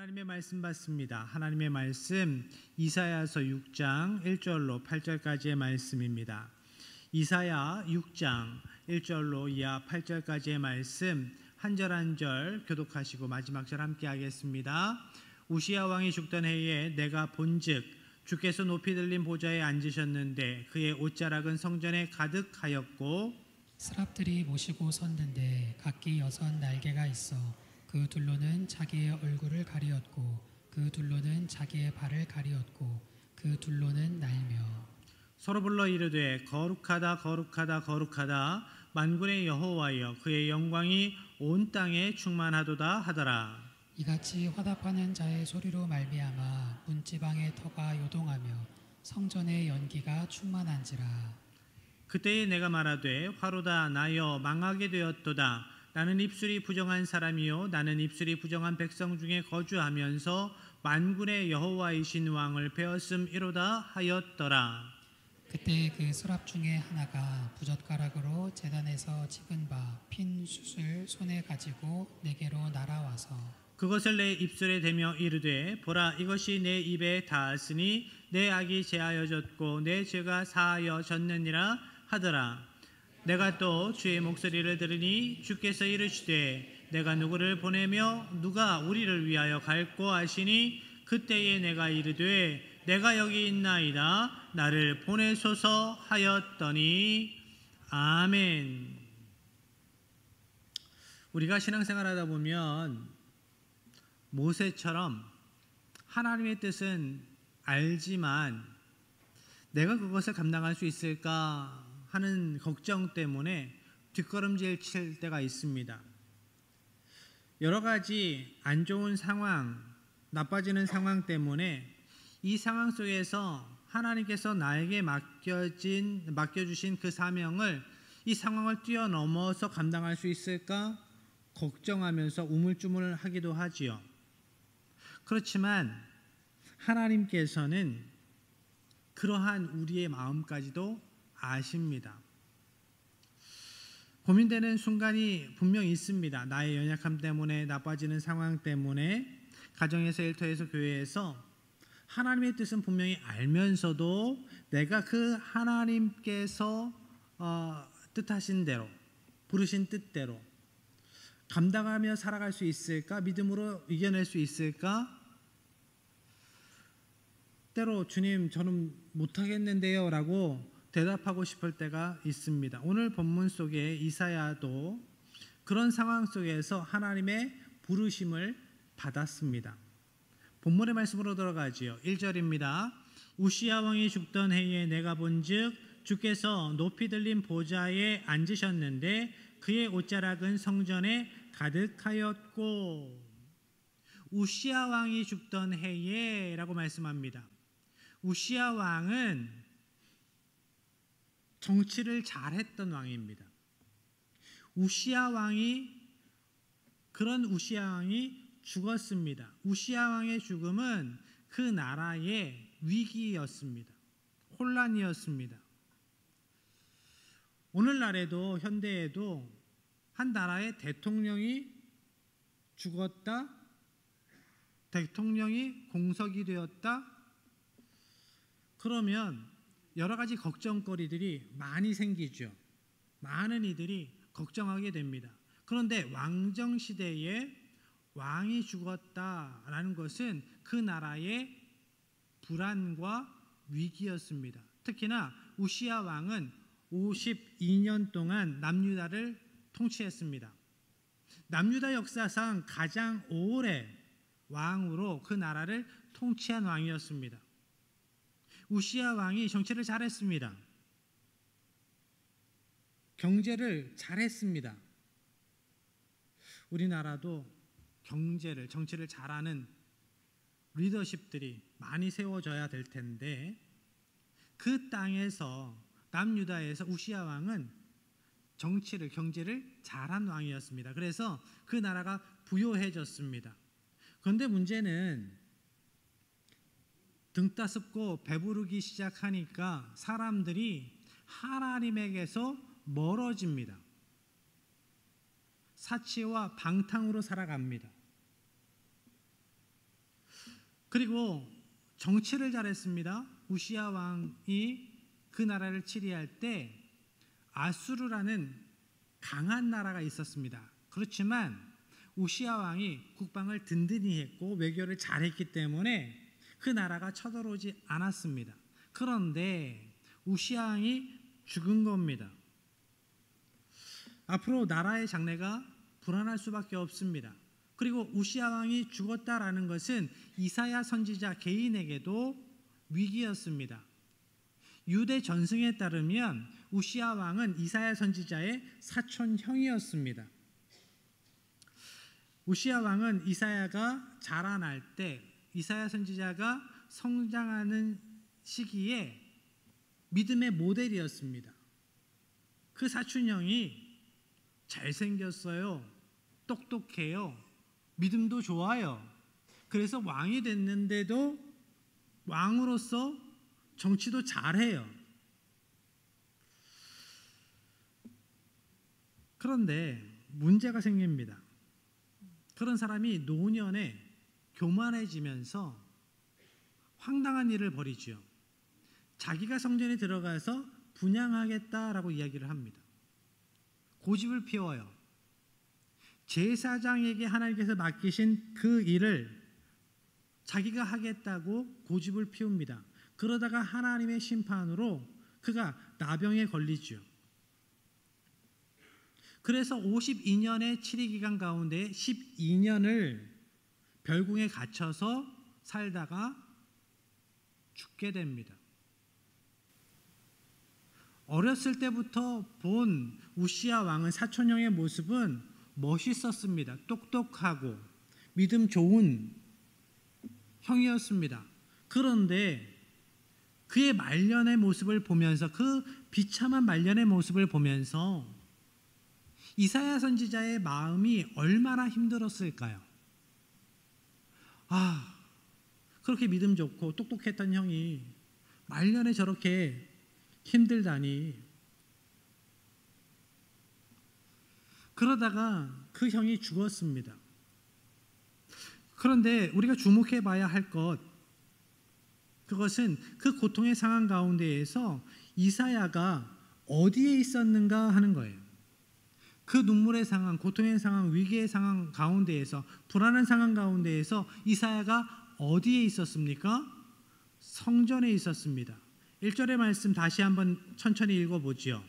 하나님의 말씀 받습니다. 하나님의 말씀 이사야서 6장 1절로 8절까지의 말씀입니다. 이사야 6장 1절로 이하 8절까지의 말씀 한 절 한 절 교독하시고 마지막 절 함께 하겠습니다. 우시야 왕이 죽던 해에 내가 본즉 주께서 높이 들린 보좌에 앉으셨는데 그의 옷자락은 성전에 가득하였고 스랍들이 모시고 섰는데 각기 6 날개가 있어 그 둘로는 자기의 얼굴을 가리었고 그 둘로는 자기의 발을 가리었고 그 둘로는 날며 서로 불러 이르되 거룩하다 거룩하다 거룩하다 만군의 여호와여 그의 영광이 온 땅에 충만하도다 하더라. 이같이 화답하는 자의 소리로 말미암아 문지방의 터가 요동하며 성전의 연기가 충만한지라. 그때에 내가 말하되 화로다 나여 망하게 되었도다. 나는 입술이 부정한 사람이요 나는 입술이 부정한 백성 중에 거주하면서 만군의 여호와이신 왕을 배었음이로다 하였더라. 그때 그 스랍 중에 하나가 부젓가락으로 제단에서 찍은 바 핀 숯을 손에 가지고 내게로 날아와서 그것을 내 입술에 대며 이르되 보라 이것이 내 입에 닿았으니 내 악이 제하여졌고 내 죄가 사하여졌느니라 하더라. 내가 또 주의 목소리를 들으니 주께서 이르시되 내가 누구를 보내며 누가 우리를 위하여 갈꼬 하시니 그때에 내가 이르되 내가 여기 있나이다 나를 보내소서 하였더니 아멘. 우리가 신앙생활하다 보면 모세처럼 하나님의 뜻은 알지만 내가 그것을 감당할 수 있을까 하는 걱정 때문에 뒷걸음질 칠 때가 있습니다. 여러 가지 안 좋은 상황, 나빠지는 상황 때문에 이 상황 속에서 하나님께서 나에게 맡겨주신 그 사명을 이 상황을 뛰어넘어서 감당할 수 있을까 걱정하면서 우물쭈물하기도 하지요. 그렇지만 하나님께서는 그러한 우리의 마음까지도 아십니다. 고민되는 순간이 분명 있습니다. 나의 연약함 때문에 나빠지는 상황 때문에 가정에서 일터에서 교회에서 하나님의 뜻은 분명히 알면서도 내가 그 하나님께서 뜻하신 대로 부르신 뜻대로 감당하며 살아갈 수 있을까? 믿음으로 이겨낼 수 있을까? 때로 주님 저는 못하겠는데요 라고 대답하고 싶을 때가 있습니다. 오늘 본문 속에 이사야도 그런 상황 속에서 하나님의 부르심을 받았습니다. 본문의 말씀으로 들어가지요. 1절입니다. 우시야 왕이 죽던 해에 내가 본즉 주께서 높이 들린 보좌에 앉으셨는데 그의 옷자락은 성전에 가득하였고 우시야 왕이 죽던 해에 라고 말씀합니다. 우시야 왕은 정치를 잘했던 왕입니다. 그런 우시야 왕이 죽었습니다. 우시야 왕의 죽음은 그 나라의 위기였습니다. 혼란이었습니다. 오늘날에도 현대에도 한 나라의 대통령이 죽었다, 대통령이 공석이 되었다, 그러면 여러 가지 걱정거리들이 많이 생기죠. 많은 이들이 걱정하게 됩니다. 그런데 왕정시대에 왕이 죽었다라는 것은 그 나라의 불안과 위기였습니다. 특히나 우시야 왕은 52년 동안 남유다를 통치했습니다. 남유다 역사상 가장 오래 왕으로 그 나라를 통치한 왕이었습니다. 우시야 왕이 정치를 잘했습니다. 경제를 잘했습니다. 우리나라도 정치를 잘하는 리더십들이 많이 세워져야 될 텐데 그 땅에서 남유다에서 우시야 왕은 경제를 잘한 왕이었습니다. 그래서 그 나라가 부요해졌습니다. 그런데 문제는 등 따숩고 배부르기 시작하니까 사람들이 하나님에게서 멀어집니다. 사치와 방탕으로 살아갑니다. 그리고 정치를 잘했습니다. 우시야 왕이 그 나라를 치리할 때 아수르라는 강한 나라가 있었습니다. 그렇지만 우시야 왕이 국방을 든든히 했고 외교를 잘했기 때문에 그 나라가 쳐들어오지 않았습니다. 그런데 우시야 왕이 죽은 겁니다. 앞으로 나라의 장래가 불안할 수밖에 없습니다. 그리고 우시야 왕이 죽었다라는 것은 이사야 선지자 개인에게도 위기였습니다. 유대 전승에 따르면 우시야 왕은 이사야 선지자의 사촌형이었습니다. 우시야 왕은 이사야가 자라날 때 이사야 선지자가 성장하는 시기에 믿음의 모델이었습니다. 그 사촌형이 잘생겼어요. 똑똑해요. 믿음도 좋아요. 그래서 왕이 됐는데도 왕으로서 정치도 잘해요. 그런데 문제가 생깁니다. 그런 사람이 노년에 교만해지면서 황당한 일을 벌이죠. 자기가 성전에 들어가서 분향하겠다라고 이야기를 합니다. 고집을 피워요. 제사장에게 하나님께서 맡기신 그 일을 자기가 하겠다고 고집을 피웁니다. 그러다가 하나님의 심판으로 그가 나병에 걸리죠. 그래서 52년의 치리기간 가운데 12년을 별궁에 갇혀서 살다가 죽게 됩니다. 어렸을 때부터 본 우시야 왕은 사촌형의 모습은 멋있었습니다. 똑똑하고 믿음 좋은 형이었습니다. 그런데 그의 말년의 모습을 보면서 그 비참한 말년의 모습을 보면서 이사야 선지자의 마음이 얼마나 힘들었을까요? 그렇게 믿음 좋고 똑똑했던 형이 말년에 저렇게 힘들다니. 그러다가 그 형이 죽었습니다. 그런데 우리가 주목해 봐야 할 그것은 그 고통의 상황 가운데에서 이사야가 어디에 있었는가 하는 거예요. 그 눈물의 상황, 고통의 상황, 위기의 상황 가운데에서, 불안한 상황 가운데에서 이사야가 어디에 있었습니까? 성전에 있었습니다. 1절의 말씀 다시 한번 천천히 읽어보지요.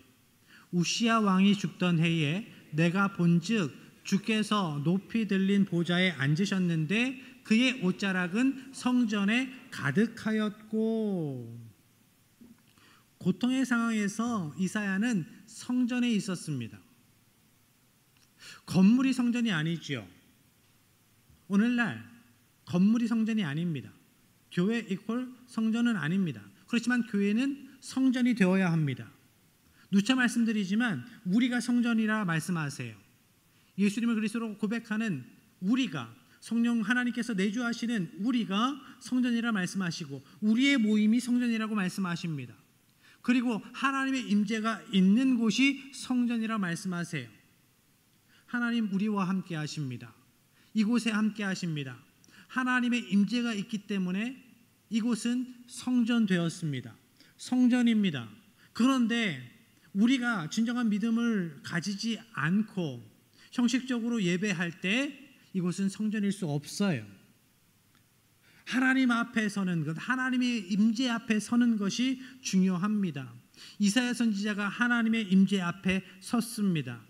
우시야 왕이 죽던 해에 내가 본즉 주께서 높이 들린 보좌에 앉으셨는데 그의 옷자락은 성전에 가득하였고. 고통의 상황에서 이사야는 성전에 있었습니다. 건물이 성전이 아니지요. 오늘날 건물이 성전이 아닙니다. 교회 이퀄 성전은 아닙니다. 그렇지만 교회는 성전이 되어야 합니다. 누차 말씀드리지만 우리가 성전이라 말씀하세요. 예수님을 그리스도로 고백하는 우리가, 성령 하나님께서 내주하시는 우리가 성전이라 말씀하시고 우리의 모임이 성전이라고 말씀하십니다. 그리고 하나님의 임재가 있는 곳이 성전이라 말씀하세요. 하나님 우리와 함께 하십니다. 이곳에 함께 하십니다. 하나님의 임재가 있기 때문에 이곳은 성전 되었습니다. 성전입니다. 그런데 우리가 진정한 믿음을 가지지 않고 형식적으로 예배할 때 이곳은 성전일 수 없어요. 하나님 앞에 서는 것, 하나님의 임재 앞에 서는 것이 중요합니다. 이사야 선지자가 하나님의 임재 앞에 섰습니다.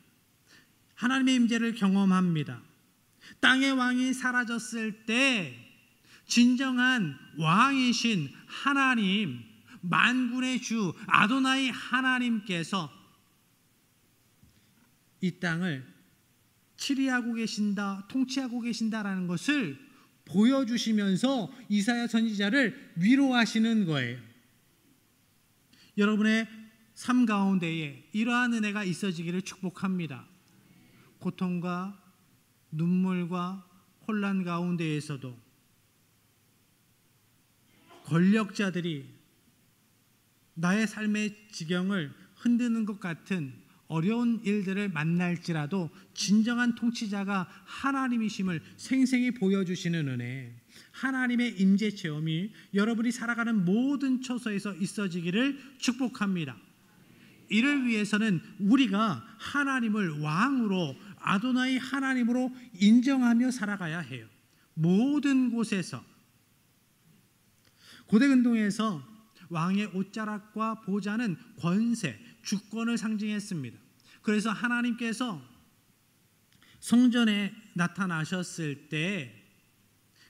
하나님의 임재를 경험합니다. 땅의 왕이 사라졌을 때 진정한 왕이신 하나님, 만군의 주 아도나이 하나님께서 이 땅을 치리하고 계신다, 통치하고 계신다라는 것을 보여주시면서 이사야 선지자를 위로하시는 거예요. 여러분의 삶 가운데에 이러한 은혜가 있어지기를 축복합니다. 고통과 눈물과 혼란 가운데에서도 권력자들이 나의 삶의 지경을 흔드는 것 같은 어려운 일들을 만날지라도 진정한 통치자가 하나님이심을 생생히 보여주시는 은혜, 하나님의 임재 체험이 여러분이 살아가는 모든 처소에서 있어지기를 축복합니다. 이를 위해서는 우리가 하나님을 왕으로, 아도나이 하나님으로 인정하며 살아가야 해요. 모든 곳에서. 고대 근동에서 왕의 옷자락과 보좌는 권세, 주권을 상징했습니다. 그래서 하나님께서 성전에 나타나셨을 때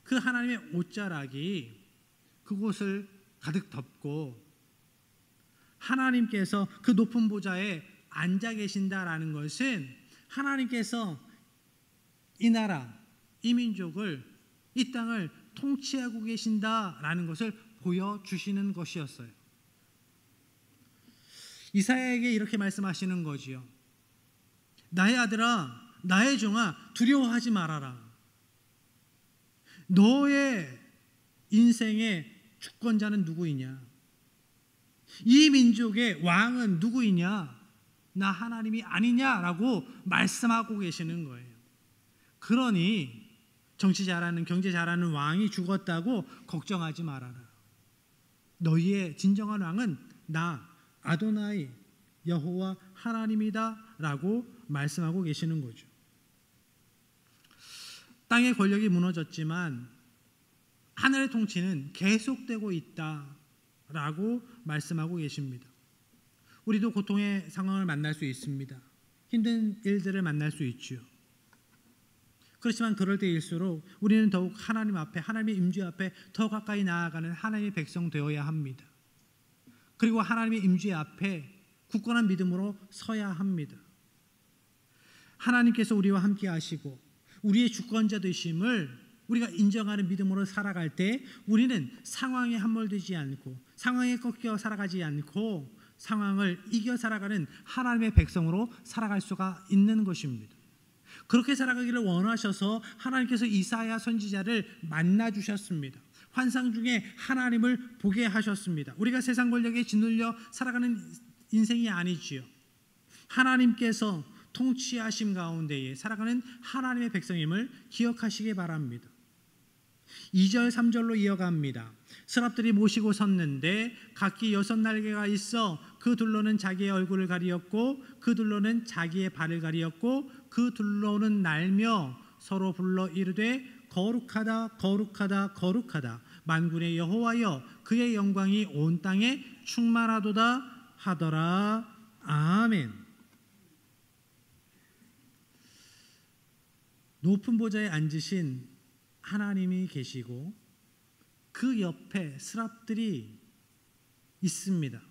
그 하나님의 옷자락이 그곳을 가득 덮고 하나님께서 그 높은 보좌에 앉아 계신다라는 것은 하나님께서 이 나라, 이 민족을, 이 땅을 통치하고 계신다라는 것을 보여주시는 것이었어요. 이사야에게 이렇게 말씀하시는 거지요. 나의 아들아, 나의 종아, 두려워하지 말아라. 너의 인생의 주권자는 누구이냐? 이 민족의 왕은 누구이냐? 나 하나님이 아니냐라고 말씀하고 계시는 거예요. 그러니 정치 잘하는, 경제 잘하는 왕이 죽었다고 걱정하지 말아라. 너희의 진정한 왕은 나 아도나이 여호와 하나님이다 라고 말씀하고 계시는 거죠. 땅의 권력이 무너졌지만 하늘의 통치는 계속되고 있다라고 말씀하고 계십니다. 우리도 고통의 상황을 만날 수 있습니다. 힘든 일들을 만날 수 있죠. 그렇지만 그럴 때일수록 우리는 더욱 하나님 앞에, 하나님의 임재 앞에 더 가까이 나아가는 하나님의 백성 되어야 합니다. 그리고 하나님의 임재 앞에 굳건한 믿음으로 서야 합니다. 하나님께서 우리와 함께 하시고 우리의 주권자 되심을 우리가 인정하는 믿음으로 살아갈 때 우리는 상황에 함몰되지 않고 상황에 꺾여 살아가지 않고 상황을 이겨 살아가는 하나님의 백성으로 살아갈 수가 있는 것입니다. 그렇게 살아가기를 원하셔서 하나님께서 이사야 선지자를 만나 주셨습니다. 환상 중에 하나님을 보게 하셨습니다. 우리가 세상 권력에 짓눌려 살아가는 인생이 아니지요. 하나님께서 통치하심 가운데에 살아가는 하나님의 백성임을 기억하시기 바랍니다. 2절 3절로 이어갑니다. 스랍들이 모시고 섰는데 각기 6날개가 있어 그 둘로는 자기의 얼굴을 가리었고 그 둘로는 자기의 발을 가리었고 그 둘로는 날며 서로 불러 이르되 거룩하다 거룩하다 거룩하다 만군의 여호와여 그의 영광이 온 땅에 충만하도다 하더라. 아멘. 높은 보좌에 앉으신 하나님이 계시고 그 옆에 스랍들이 있습니다.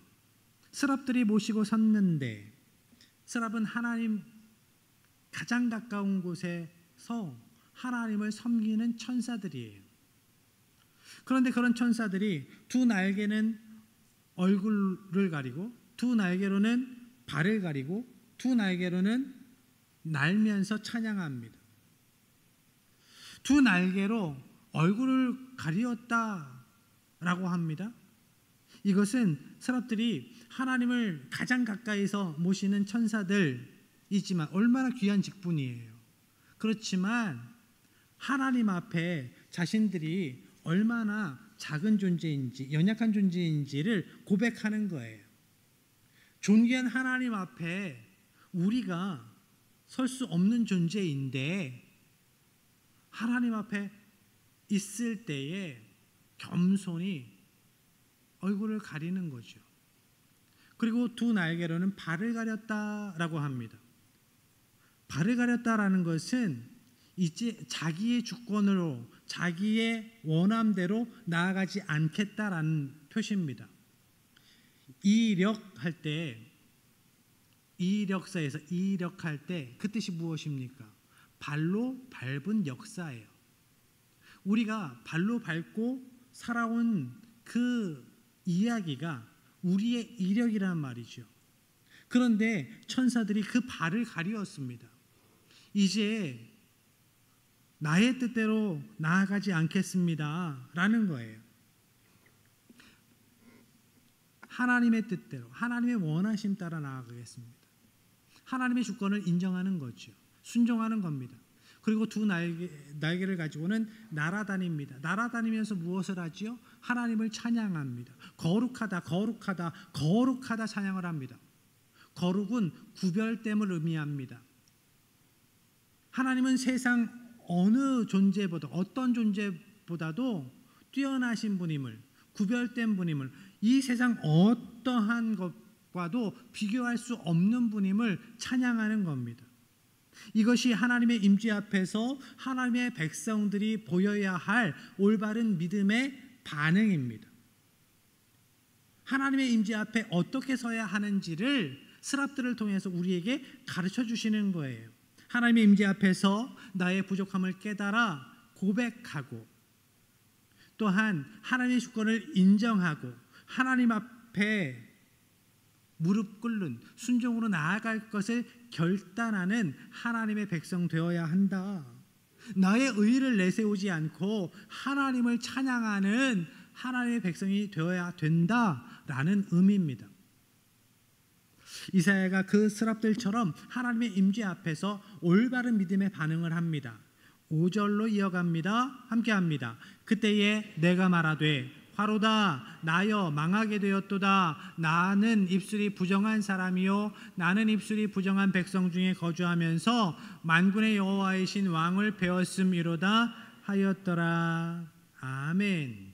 스랍들이 모시고 섰는데 스랍은 하나님 가장 가까운 곳에서 하나님을 섬기는 천사들이에요. 그런데 그런 천사들이 두 날개는 얼굴을 가리고 두 날개로는 발을 가리고 두 날개로는 날면서 찬양합니다. 두 날개로 얼굴을 가리었다라고 합니다. 이것은 스랍들이 하나님을 가장 가까이서 모시는 천사들이지만 얼마나 귀한 직분이에요. 그렇지만 하나님 앞에 자신들이 얼마나 작은 존재인지 연약한 존재인지를 고백하는 거예요. 존귀한 하나님 앞에 우리가 설 수 없는 존재인데 하나님 앞에 있을 때에 겸손히 얼굴을 가리는 거죠. 그리고 두 날개로는 발을 가렸다라고 합니다. 발을 가렸다라는 것은 이제 자기의 주권으로 자기의 원함대로 나아가지 않겠다라는 표시입니다. 이력할 때 이력서에서 이력할 때 그 뜻이 무엇입니까? 발로 밟은 역사예요. 우리가 발로 밟고 살아온 그 이야기가 우리의 이력이란 말이죠. 그런데 천사들이 그 발을 가리었습니다. 이제 나의 뜻대로 나아가지 않겠습니다 라는 거예요. 하나님의 뜻대로 하나님의 원하심 따라 나아가겠습니다. 하나님의 주권을 인정하는 거죠. 순종하는 겁니다. 그리고 두 날개를 가지고는 날아다닙니다. 날아다니면서 무엇을 하지요? 하나님을 찬양합니다. 거룩하다, 거룩하다, 거룩하다 찬양을 합니다. 거룩은 구별됨을 의미합니다. 하나님은 세상 어느 존재보다, 어떤 존재보다도 뛰어나신 분임을, 구별된 분임을, 이 세상 어떠한 것과도 비교할 수 없는 분임을 찬양하는 겁니다. 이것이 하나님의 임재 앞에서 하나님의 백성들이 보여야 할 올바른 믿음의 반응입니다. 하나님의 임재 앞에 어떻게 서야 하는지를 스랍들을 통해서 우리에게 가르쳐 주시는 거예요. 하나님의 임재 앞에서 나의 부족함을 깨달아 고백하고, 또한 하나님의 주권을 인정하고 하나님 앞에 무릎 꿇는 순종으로 나아갈 것을 결단하는 하나님의 백성 되어야 한다. 나의 의의를 내세우지 않고 하나님을 찬양하는 하나님의 백성이 되어야 된다라는 의미입니다. 이사야가 그 스랍들처럼 하나님의 임재 앞에서 올바른 믿음의 반응을 합니다. 5절로 이어갑니다. 함께합니다. 그때에 내가 말하되 화로다 나여 망하게 되었도다. 나는 입술이 부정한 사람이요 나는 입술이 부정한 백성 중에 거주하면서 만군의 여호와이신 왕을 배웠음이로다 하였더라. 아멘.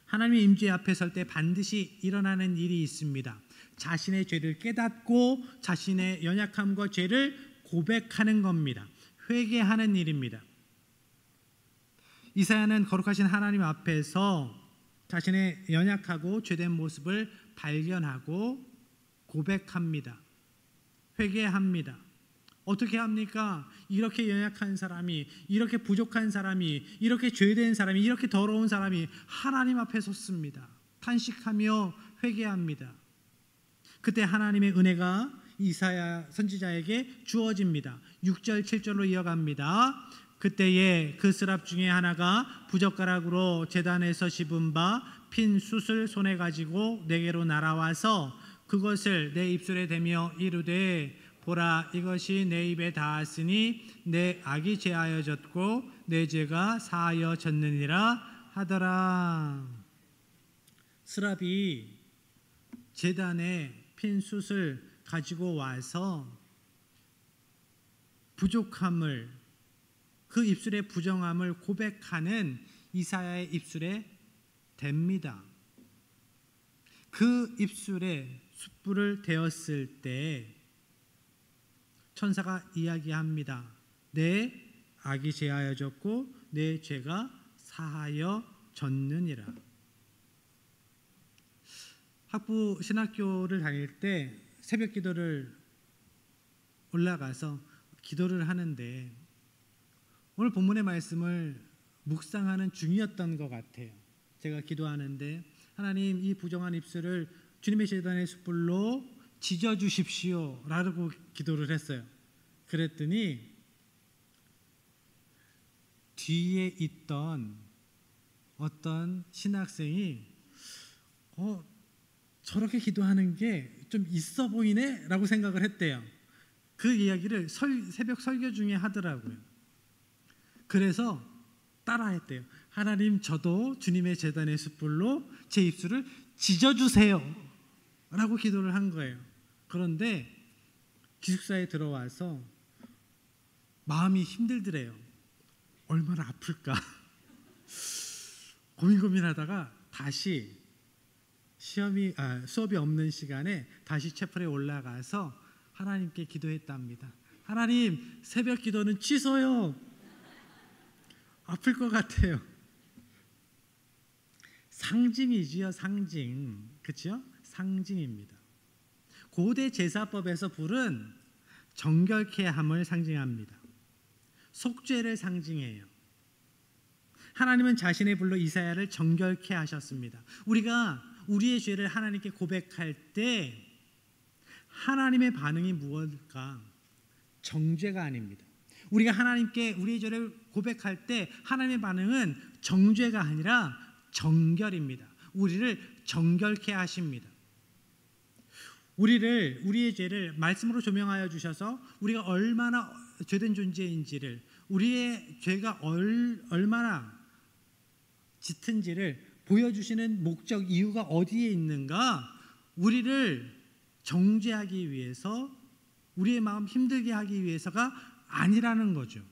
하나님의 임재 앞에 설 때 반드시 일어나는 일이 있습니다. 자신의 죄를 깨닫고 자신의 연약함과 죄를 고백하는 겁니다. 회개하는 일입니다. 이사야는 거룩하신 하나님 앞에서 자신의 연약하고 죄된 모습을 발견하고 고백합니다. 회개합니다. 어떻게 합니까? 이렇게 연약한 사람이, 이렇게 부족한 사람이, 이렇게 죄된 사람이, 이렇게 더러운 사람이 하나님 앞에 섰습니다. 탄식하며 회개합니다. 그때 하나님의 은혜가 이사야 선지자에게 주어집니다. 6절 7절로 이어갑니다. 그때에 그 스랍 중에 하나가 부젓가락으로 제단에서 씹은 바 핀 숯을 손에 가지고 내게로 날아와서 그것을 내 입술에 대며 이르되 보라 이것이 내 입에 닿았으니 내 악이 제하여졌고 내 죄가 사하여졌느니라 하더라. 스랍이 제단에 핀 숯을 가지고 와서 부족함을, 그 입술의 부정함을 고백하는 이사야의 입술에 댑니다. 그 입술에 숯불을 대었을 때 천사가 이야기합니다. 내 악이 제하여졌고 내 죄가 사하여졌느니라. 학부 신학교를 다닐 때 새벽 기도를 올라가서 기도를 하는데 오늘 본문의 말씀을 묵상하는 중이었던 것 같아요. 제가 기도하는데 하나님 이 부정한 입술을 주님의 제단의 숯불로 지져주십시오 라고 기도를 했어요. 그랬더니 뒤에 있던 어떤 신학생이 저렇게 기도하는 게 좀 있어 보이네 라고 생각을 했대요. 그 이야기를 새벽 설교 중에 하더라고요. 그래서 따라했대요. 하나님 저도 주님의 제단의 숯불로 제 입술을 지져주세요 라고 기도를 한 거예요. 그런데 기숙사에 들어와서 마음이 힘들더래요. 얼마나 아플까 고민하다가 다시 수업이 없는 시간에 다시 채플에 올라가서 하나님께 기도했답니다. 하나님 새벽 기도는 취소요. 아플 것 같아요. 상징이지요. 상징. 그렇죠? 상징입니다. 고대 제사법에서 불은 정결케 함을 상징합니다. 속죄를 상징해요. 하나님은 자신의 불로 이사야를 정결케 하셨습니다. 우리가 우리의 죄를 하나님께 고백할 때 하나님의 반응이 무엇일까? 정죄가 아닙니다. 우리가 하나님께 우리의 죄를 고백할 때 하나님의 반응은 정죄가 아니라 정결입니다. 우리를 정결케 하십니다. 우리의 죄를 말씀으로 조명하여 주셔서 우리가 얼마나 죄된 존재인지를, 우리의 죄가 얼마나 짙은지를 보여주시는 목적, 이유가 어디에 있는가? 우리를 정죄하기 위해서, 우리의 마음 힘들게 하기 위해서가 아니라는 거죠.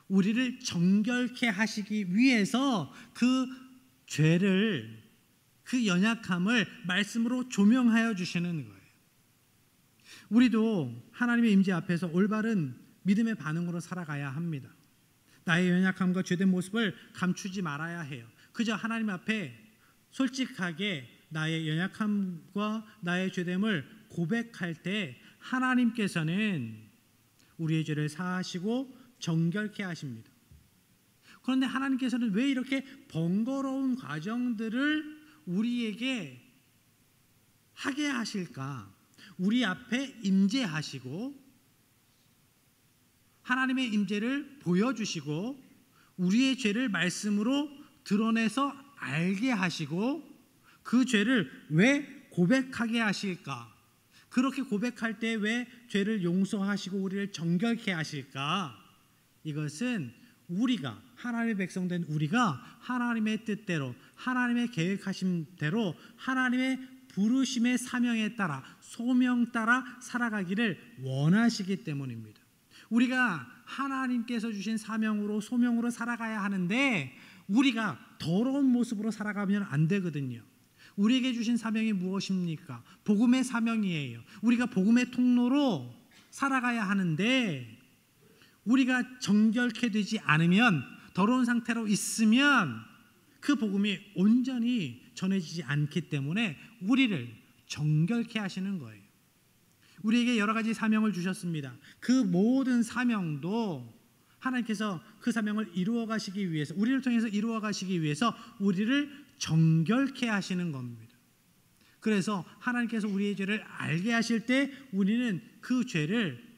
우리를 정결케 하시기 위해서 그 죄를, 그 연약함을 말씀으로 조명하여 주시는 거예요. 우리도 하나님의 임재 앞에서 올바른 믿음의 반응으로 살아가야 합니다. 나의 연약함과 죄된 모습을 감추지 말아야 해요. 그저 하나님 앞에 솔직하게 나의 연약함과 나의 죄됨을 고백할 때 하나님께서는 우리의 죄를 사하시고 정결케 하십니다. 그런데 하나님께서는 왜 이렇게 번거로운 과정들을 우리에게 하게 하실까? 우리 앞에 임재하시고 하나님의 임재를 보여주시고 우리의 죄를 말씀으로 드러내서 알게 하시고 그 죄를 왜 고백하게 하실까? 그렇게 고백할 때 왜 죄를 용서하시고 우리를 정결케 하실까? 이것은 우리가, 하나님의 백성된 우리가 하나님의 뜻대로, 하나님의 계획하심대로, 하나님의 부르심의 사명에 따라, 소명 따라 살아가기를 원하시기 때문입니다. 우리가 하나님께서 주신 사명으로, 소명으로 살아가야 하는데 우리가 더러운 모습으로 살아가면 안 되거든요. 우리에게 주신 사명이 무엇입니까? 복음의 사명이에요. 우리가 복음의 통로로 살아가야 하는데 우리가 정결케 되지 않으면, 더러운 상태로 있으면 그 복음이 온전히 전해지지 않기 때문에 우리를 정결케 하시는 거예요. 우리에게 여러 가지 사명을 주셨습니다. 그 모든 사명도 하나님께서 그 사명을 이루어 가시기 위해서, 우리를 통해서 이루어 가시기 위해서 우리를 정결케 하시는 겁니다. 그래서 하나님께서 우리의 죄를 알게 하실 때 우리는 그 죄를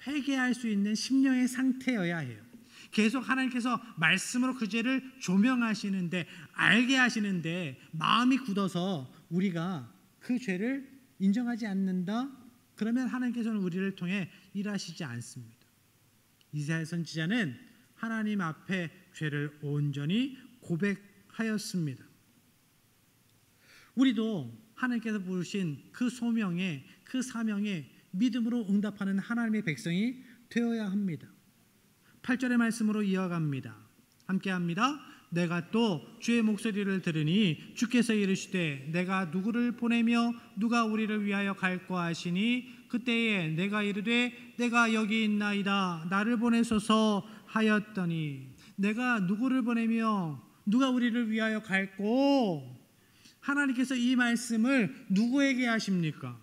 회개할 수 있는 심령의 상태여야 해요. 계속 하나님께서 말씀으로 그 죄를 조명하시는데, 알게 하시는데 마음이 굳어서 우리가 그 죄를 인정하지 않는다? 그러면 하나님께서는 우리를 통해 일하시지 않습니다. 이사야 선지자는 하나님 앞에 죄를 온전히 고백하였습니다. 우리도 하나님께서 부르신 그 소명에, 그 사명에 믿음으로 응답하는 하나님의 백성이 되어야 합니다. 8절의 말씀으로 이어갑니다. 함께합니다. 내가 또 주의 목소리를 들으니 주께서 이르시되 내가 누구를 보내며 누가 우리를 위하여 갈까 하시니 그때에 내가 이르되 내가 여기 있나이다 나를 보내소서 하였더니, 내가 누구를 보내며 누가 우리를 위하여 갈꼬? 하나님께서 이 말씀을 누구에게 하십니까?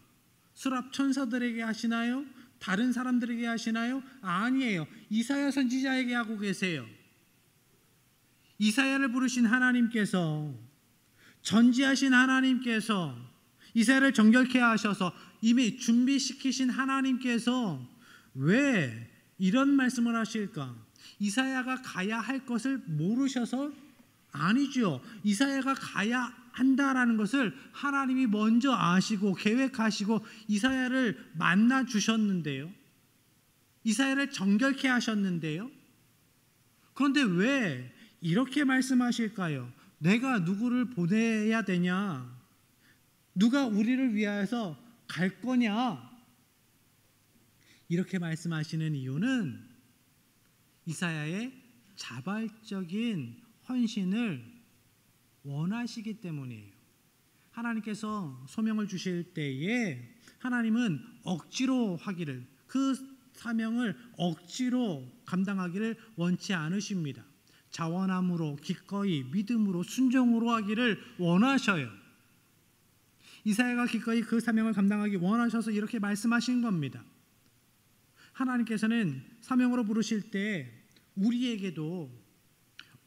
수랍 천사들에게 하시나요? 다른 사람들에게 하시나요? 아니에요. 이사야 선지자에게 하고 계세요. 이사야를 부르신 하나님께서, 전지하신 하나님께서, 이사야를 정결케 하셔서 이미 준비시키신 하나님께서 왜 이런 말씀을 하실까? 이사야가 가야 할 것을 모르셔서? 아니죠. 이사야가 가야 한다라는 것을 하나님이 먼저 아시고 계획하시고 이사야를 만나 주셨는데요. 이사야를 정결케 하셨는데요. 그런데 왜 이렇게 말씀하실까요? 내가 누구를 보내야 되냐? 누가 우리를 위하여서 갈 거냐? 이렇게 말씀하시는 이유는 이사야의 자발적인 헌신을 원하시기 때문이에요. 하나님께서 소명을 주실 때에 하나님은 억지로 하기를, 그 사명을 억지로 감당하기를 원치 않으십니다. 자원함으로, 기꺼이, 믿음으로, 순종으로 하기를 원하셔요. 이사야가 기꺼이 그 사명을 감당하기 원하셔서 이렇게 말씀하신 겁니다. 하나님께서는 사명으로 부르실 때 우리에게도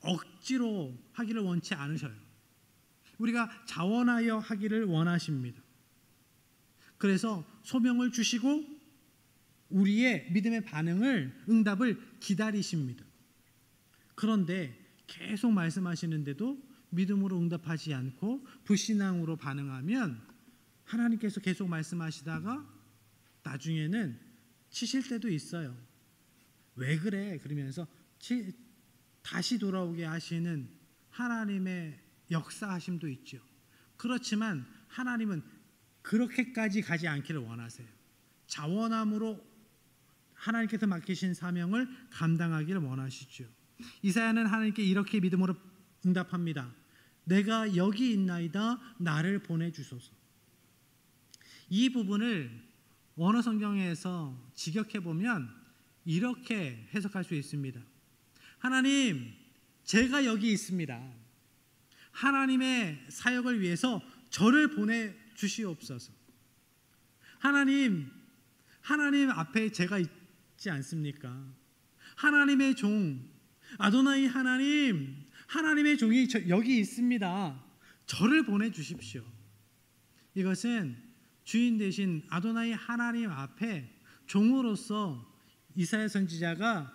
억지로 하기를 원치 않으셔요. 우리가 자원하여 하기를 원하십니다. 그래서 소명을 주시고 우리의 믿음의 반응을, 응답을 기다리십니다. 그런데 계속 말씀하시는데도 믿음으로 응답하지 않고 불신앙으로 반응하면 하나님께서 계속 말씀하시다가 나중에는 치실 때도 있어요. 왜 그래? 그러면서 다시 돌아오게 하시는 하나님의 역사하심도 있죠. 그렇지만 하나님은 그렇게까지 가지 않기를 원하세요. 자원함으로 하나님께서 맡기신 사명을 감당하기를 원하시죠. 이사야는 하나님께 이렇게 믿음으로 응답합니다. 내가 여기 있나이다. 나를 보내주소서. 이 부분을 원어 성경에서 직역해 보면 이렇게 해석할 수 있습니다. 하나님, 제가 여기 있습니다. 하나님의 사역을 위해서 저를 보내주시옵소서. 하나님 앞에 제가 있지 않습니까? 하나님의 종 아도나이 하나님의 종이 여기 있습니다. 저를 보내주십시오. 이것은 주인 되신 아도나이 하나님 앞에 종으로서 이사야 선지자가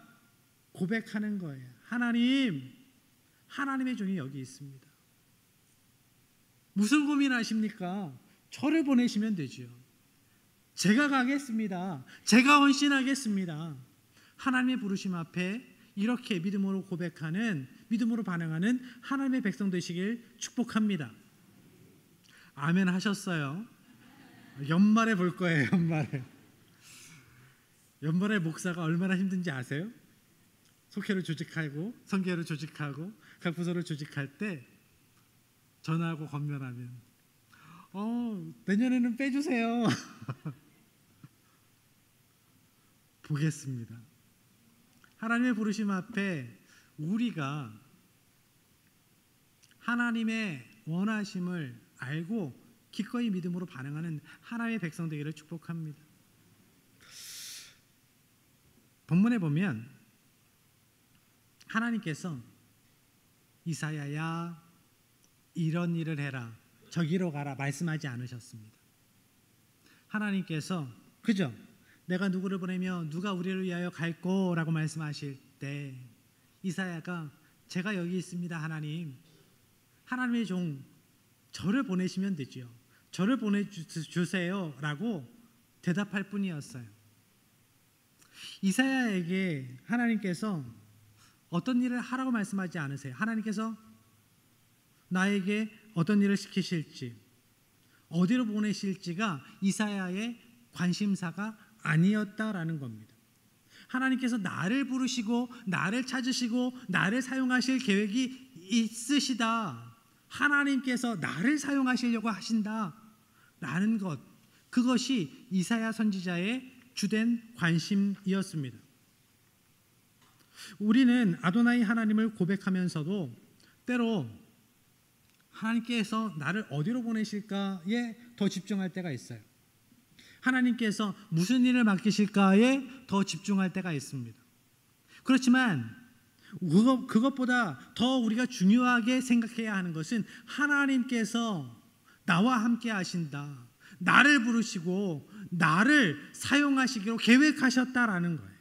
고백하는 거예요. 하나님의 종이 여기 있습니다. 무슨 고민하십니까? 저를 보내시면 되죠. 제가 가겠습니다. 제가 헌신하겠습니다. 하나님의 부르심 앞에 이렇게 믿음으로 고백하는, 믿음으로 반응하는 하나님의 백성 되시길 축복합니다. 아멘 하셨어요? 연말에 볼 거예요. 연말에 목사가 얼마나 힘든지 아세요? 속회를 조직하고 선교회를 조직하고 각 부서를 조직할 때 전화하고 권면하면 내년에는 빼주세요. 보겠습니다. 하나님의 부르심 앞에 우리가 하나님의 원하심을 알고 기꺼이 믿음으로 반응하는 하나님의 백성 되기를 축복합니다. 본문에 보면 하나님께서 이사야야 이런 일을 해라, 저기로 가라 말씀하지 않으셨습니다. 하나님께서 그죠? 내가 누구를 보내며 누가 우리를 위하여 갈꼬라고 말씀하실 때 이사야가 제가 여기 있습니다. 하나님의 종 저를 보내시면 되죠. 저를 보내주세요 라고 대답할 뿐이었어요. 이사야에게 하나님께서 어떤 일을 하라고 말씀하지 않으세요. 하나님께서 나에게 어떤 일을 시키실지, 어디로 보내실지가 이사야의 관심사가 아니었다라는 겁니다. 하나님께서 나를 부르시고 나를 찾으시고 나를 사용하실 계획이 있으시다. 하나님께서 나를 사용하시려고 하신다라는 것, 그것이 이사야 선지자의 주된 관심이었습니다. 우리는 아도나이 하나님을 고백하면서도 때로 하나님께서 나를 어디로 보내실까에 더 집중할 때가 있어요. 하나님께서 무슨 일을 맡기실까에 더 집중할 때가 있습니다. 그렇지만 그것보다 더 우리가 중요하게 생각해야 하는 것은 하나님께서 나와 함께 하신다, 나를 부르시고 나를 사용하시기로 계획하셨다라는 거예요.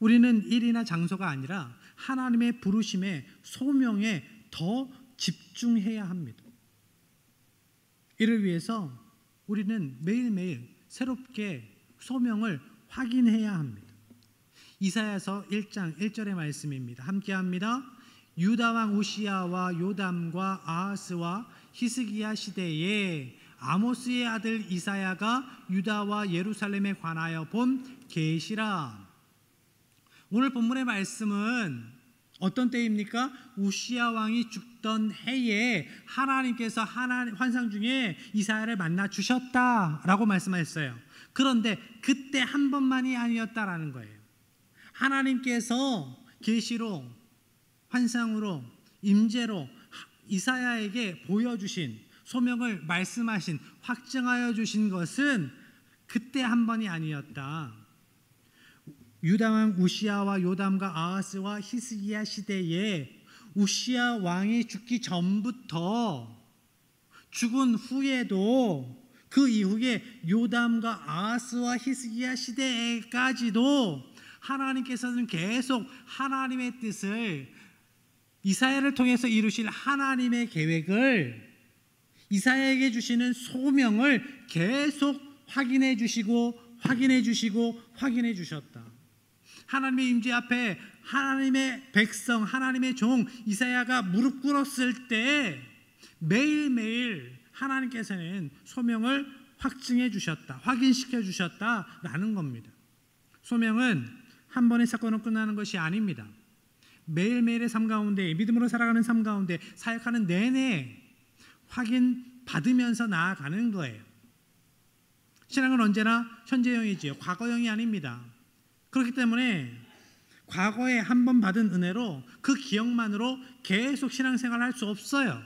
우리는 일이나 장소가 아니라 하나님의 부르심에, 소명에 더 집중해야 합니다. 이를 위해서 우리는 매일매일 새롭게 소명을 확인해야 합니다. 이사야서 1장 1절의 말씀입니다. 함께합니다. 유다 왕 우시야와 요담과 아하스와 히스기야 시대에 아모스의 아들 이사야가 유다와 예루살렘에 관하여 본 계시라. 오늘 본문의 말씀은 어떤 때입니까? 우시야 왕이 죽던 해에 하나님께서 환상 중에 이사야를 만나 주셨다라고 말씀하셨어요. 그런데 그때 한 번만이 아니었다라는 거예요. 하나님께서 계시로, 환상으로, 임재로 이사야에게 보여주신, 소명을 말씀하신, 확증하여 주신 것은 그때 한 번이 아니었다. 유다 왕 우시야와 요담과 아하스와 히스기야 시대에 우시야 왕이 죽기 전부터, 죽은 후에도, 그 이후에 요담과 아하스와 히스기야 시대까지도 하나님께서는 계속 하나님의 뜻을, 이사야를 통해서 이루실 하나님의 계획을 이사야에게 주시는 소명을 계속 확인해 주시고 확인해 주시고 확인해 주셨다. 하나님의 임재 앞에 하나님의 백성, 하나님의 종 이사야가 무릎 꿇었을 때 매일매일 하나님께서는 소명을 확증해 주셨다, 확인시켜 주셨다라는 겁니다. 소명은 한 번의 사건으로 끝나는 것이 아닙니다. 매일매일의 삶 가운데, 믿음으로 살아가는 삶 가운데 사역하는 내내 확인받으면서 나아가는 거예요. 신앙은 언제나 현재형이지요, 과거형이 아닙니다. 그렇기 때문에 과거에 한 번 받은 은혜로 그 기억만으로 계속 신앙생활을 할 수 없어요.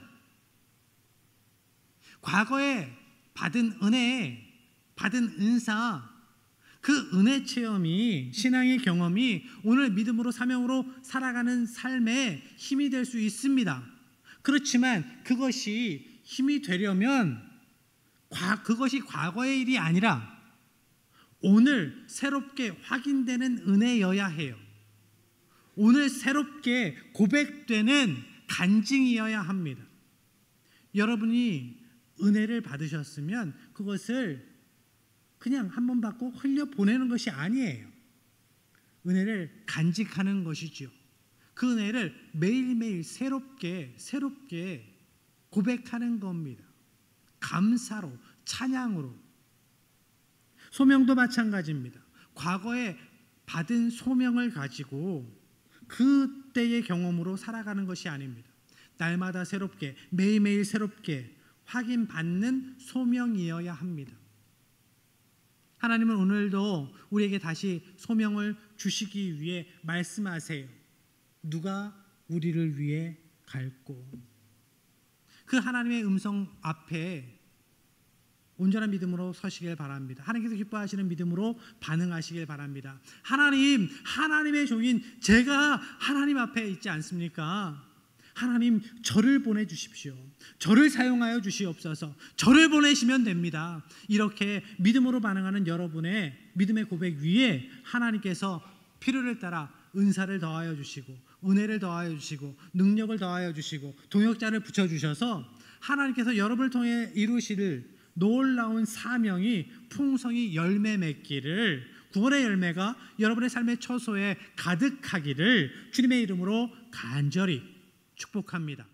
과거에 받은 은혜, 받은 은사, 그 은혜 체험이, 신앙의 경험이 오늘 믿음으로 사명으로 살아가는 삶에 힘이 될 수 있습니다. 그렇지만 그것이 힘이 되려면 그것이 과거의 일이 아니라 오늘 새롭게 확인되는 은혜여야 해요. 오늘 새롭게 고백되는 간증이어야 합니다. 여러분이 은혜를 받으셨으면 그것을 그냥 한 번 받고 흘려보내는 것이 아니에요. 은혜를 간직하는 것이죠. 그 은혜를 매일매일 새롭게 고백하는 겁니다. 감사로, 찬양으로. 소명도 마찬가지입니다. 과거에 받은 소명을 가지고 그때의 경험으로 살아가는 것이 아닙니다. 날마다 새롭게, 매일매일 새롭게 확인받는 소명이어야 합니다. 하나님은 오늘도 우리에게 다시 소명을 주시기 위해 말씀하세요. 누가 우리를 위해 갈고. 그 하나님의 음성 앞에 온전한 믿음으로 서시길 바랍니다. 하나님께서 기뻐하시는 믿음으로 반응하시길 바랍니다. 하나님의 종인 제가 하나님 앞에 있지 않습니까? 하나님, 저를 보내주십시오. 저를 사용하여 주시옵소서. 저를 보내시면 됩니다. 이렇게 믿음으로 반응하는 여러분의 믿음의 고백 위에 하나님께서 필요를 따라 은사를 더하여 주시고, 은혜를 더하여 주시고, 능력을 더하여 주시고, 동역자를 붙여주셔서 하나님께서 여러분을 통해 이루실 놀라운 사명이 풍성히 열매 맺기를, 구원의 열매가 여러분의 삶의 처소에 가득하기를 주님의 이름으로 간절히 축복합니다.